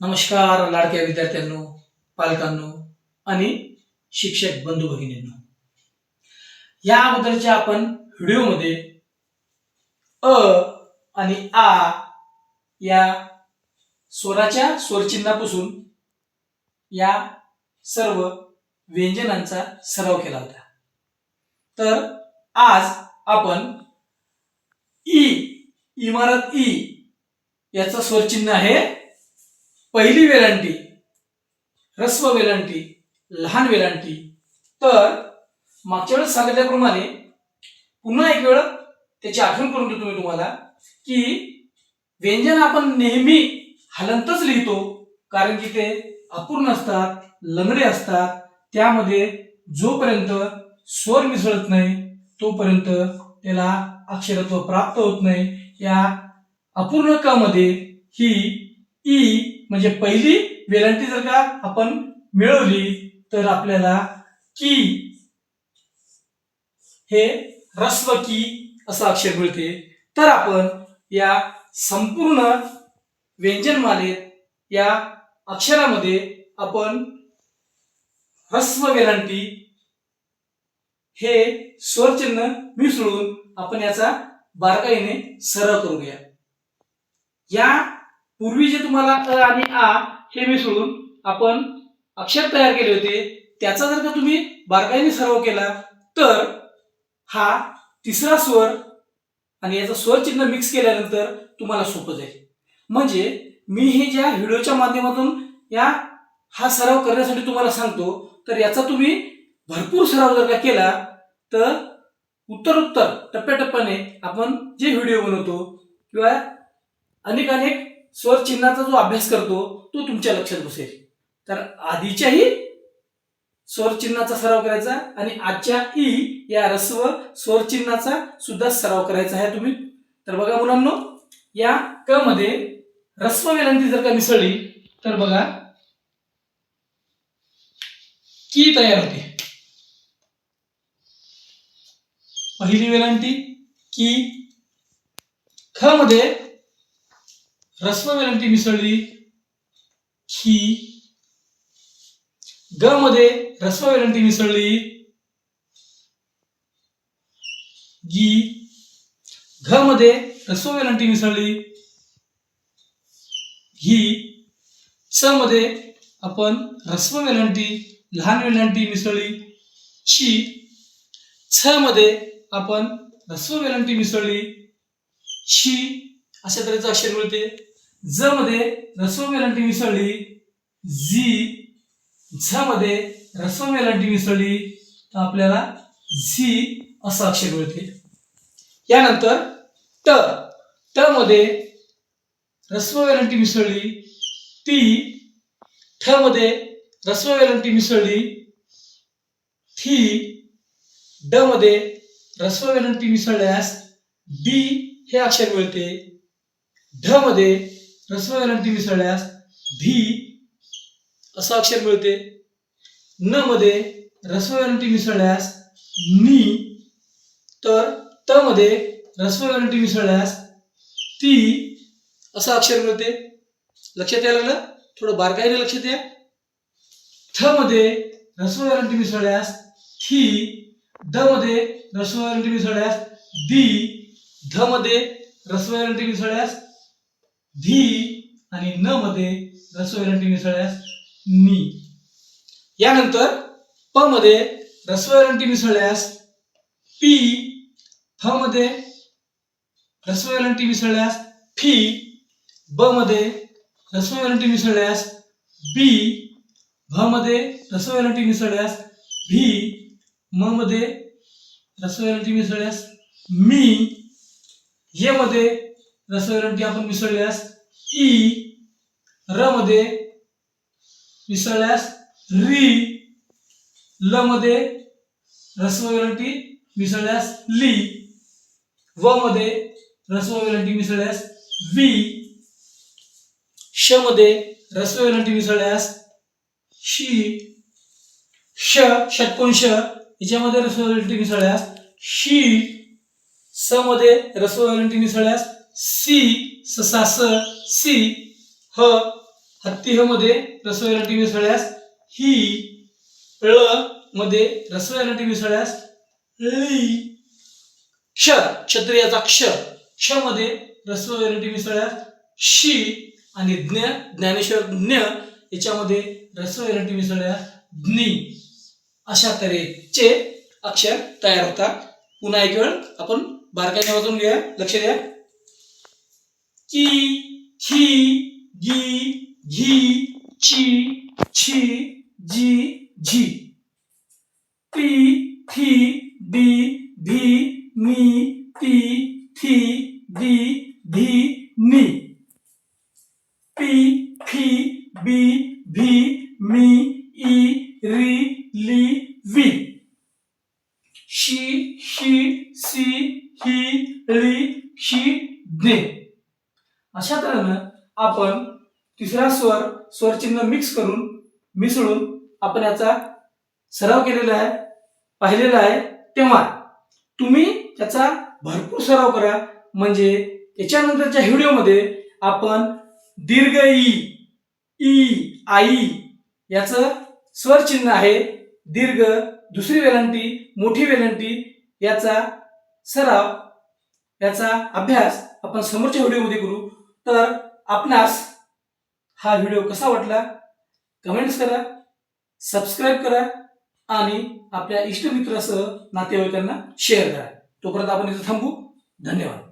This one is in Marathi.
नमस्कार लाडक्या विद्यार्थ्यांनो, पालकांनो आणि शिक्षक बंधू भगिनींनो. या अगोदरच्या आपण व्हिडिओमध्ये अ आणि आ या स्वराच्या स्वरचिन्हापासून या सर्व व्यंजनांचा सराव केला होता. तर आज आपण इमारत ई याचं स्वरचिन्ह आहे पहिली वेलांटी, ह्रस्व वेलांटी, लहान वेलांटी. तर मागच्या वेळेस सांगितल्याप्रमाणे पुन्हा एक वेळ त्याची आठवण करून देतो मी तुम्हाला की व्यंजन आपण नेहमी हलंतच लिहितो, कारण की ते अपूर्ण असतात, लंगडे असतात. त्यामध्ये जोपर्यंत स्वर मिसळत नाही तोपर्यंत त्याला अक्षरत्व प्राप्त होत नाही. या अपूर्ण क मध्ये ही ई म्हणजे पहिली वेलांटी जर का आपण मिळवली तर आपल्याला की हे ह्रस्व की असं अक्षर मिळते. तर आपण या संपूर्ण व्यंजनमालेत या अक्षरामध्ये आपण ह्रस्व वेलांटी हे स्वरचिन्ह मिसळून आपण याचा बारकाईने सराव करूया. या पूर्वी जे तुम्हाला अ आणि आ हे मिसळून आपण अक्षर तयार केले होते त्याचा जर का तुम्ही बारकाईने सराव केला तर हा तिसरा स्वर आणि याचा स्वर चिन्ह मिक्स केल्यानंतर तुम्हाला सोपं जाईल. म्हणजे मी हे ज्या व्हिडिओच्या माध्यमातून हा सराव करण्यासाठी तुम्हाला सांगतो, तर याचा तुम्ही भरपूर सराव जर का केला तर उत्तरोत्तर टप्प्याटप्प्याने आपण जे व्हिडिओ बनवतो किंवा अनेक स्वर चिन्हाचा जो अभ्यास करतो तो तुमच्या लक्षात बसेल. तर आधीच्याही स्वर चिन्हाचा सराव करायचा आणि आजच्या ई या ह्रस्व स्वर चिन्हाचा सुद्धा सराव करायचा आहे तुम्ही. तर बघा मुलांनो, या क मध्ये ह्रस्व वेलांटी जर का मिसळली तर बघा की तयार होते. पहिली वेलांटी की. ख मध्ये ह्रस्व वेलांटी मिसळली खी. ग मध्ये ह्रस्व वेलांटी मिसळली गी. घ मध्ये ह्रस्व वेलांटी मिसळली घी. च मध्ये आपण ह्रस्व वेलांटी लहान वेलांटी मिसळली ची. छ मध्ये आपण ह्रस्व वेलांटी मिसळली शी अशा तऱ्हेचं अक्षर मिळते. ज मध्ये ह्रस्व वेलांटी मिसळली जी. झ मध्ये ह्रस्व वेलांटी मिसळली तर आपल्याला झी असं अक्षर मिळते. यानंतर ट. ट मध्ये ह्रस्व वेलांटी मिसळली टी. ठ मध्ये ह्रस्व वेलांटी मिसळली थी. ड मध्ये ह्रस्व वेलांटी मिसळल्यास डी हे अक्षर मिळते. ढ मध्ये ह्रस्व वेलांटी मिसळल्यास धी असं अक्षर मिळते. न मध्ये ह्रस्व वेलांटी मिसळल्यास नी. तर त मध्ये ह्रस्व वेलांटी मिसळल्यास ती असं अक्षर मिळते. लक्षात यायला लागलं? थोडं बारकाईने लक्षात या. थ मध्ये ह्रस्व वेलांटी मिसळल्यास थी. द मध्ये ह्रस्व वेलांटी मिसळल्यास दी. ध मध्ये ह्रस्व वेलांटी मिसळल्यास धी आणि न मध्ये ह्रस्व वेलांटी मिसळल्यास नी. यानंतर प मध्ये ह्रस्व वेलांटी मिसळल्यास पी. फ मध्ये ह्रस्व वेलांटी मिसळल्यास फी. ब मध्ये ह्रस्व वेलांटी मिसळल्यास बी. भ मध्ये ह्रस्व वेलांटी मिसळल्यास भी. म मध्ये ह्रस्व वेलांटी मिसळल्यास मी. य मध्ये ह्रस्व वेलांटी आपण मिसळल्यास ई. र मध्ये मिसळल्यास री. ल मध्ये ह्रस्व वेलांटी मिसळल्यास ली. व मध्ये ह्रस्व वेलांटी मिसळल्यास वी. श मध्ये ह्रस्व वेलांटी मिसळल्यास शी. ष षटकोन ष याच्यामध्ये ह्रस्व वेलांटी मिसळल्यास शी. स मध्ये ह्रस्व वेलांटी मिसळल्यास सी. ससा स सी. ह हत्ती ह मध्ये ऱ्हस्व वेलांटी मिसळल्यास ही, ळ मध्ये ऱ्हस्व वेलांटी मिसळल्यास ळी, क्ष क्षत्रियाचा क्ष, क्ष मध्ये ऱ्हस्व वेलांटी मिसळल्यास शी, आणि ज्ञ ज्ञानेश्वर ज्ञ याच्यामध्ये ऱ्हस्व वेलांटी मिसळल्यास ज्ञी. अशा तऱ्हेचे अक्षर तयार होतात. पुन्हा एक वेळ आपण बारकाईने वाचून घ्या, लक्ष द्या. की, खी, गी, घी, ची, छी, जी, झी. पी, थी, दी, धी, नी, ती, थी, दी, धी, नी. पी, फी, बी, भी, मी, ई, री, ली, वी. शी, शी, सी, ही, ळी, क्षी, ज्ञे. अशा तऱ्हेनं आपण तिसरा स्वर चिन्ह मिक्स करून मिसळून आपण याचा सराव केलेला आहे, पाहिलेला आहे. तेव्हा तुम्ही त्याचा भरपूर सराव करा, म्हणजे याच्यानंतरच्या व्हिडिओमध्ये आपण दीर्घ ई, आई याचं स्वर चिन्ह आहे. दीर्घ, दुसरी वेलांटी, मोठी वेलांटी याचा सराव, याचा अभ्यास आपण समोरच्या व्हिडिओमध्ये करू. तर आपणास हा व्हिडिओ कसा वाटला कमेंट्स करा, सबस्क्राईब करा आणि आपल्या इष्टमित्रासह नातेवाईकांना शेअर करा. तोपर्यंत आपण इथे थांबू. धन्यवाद.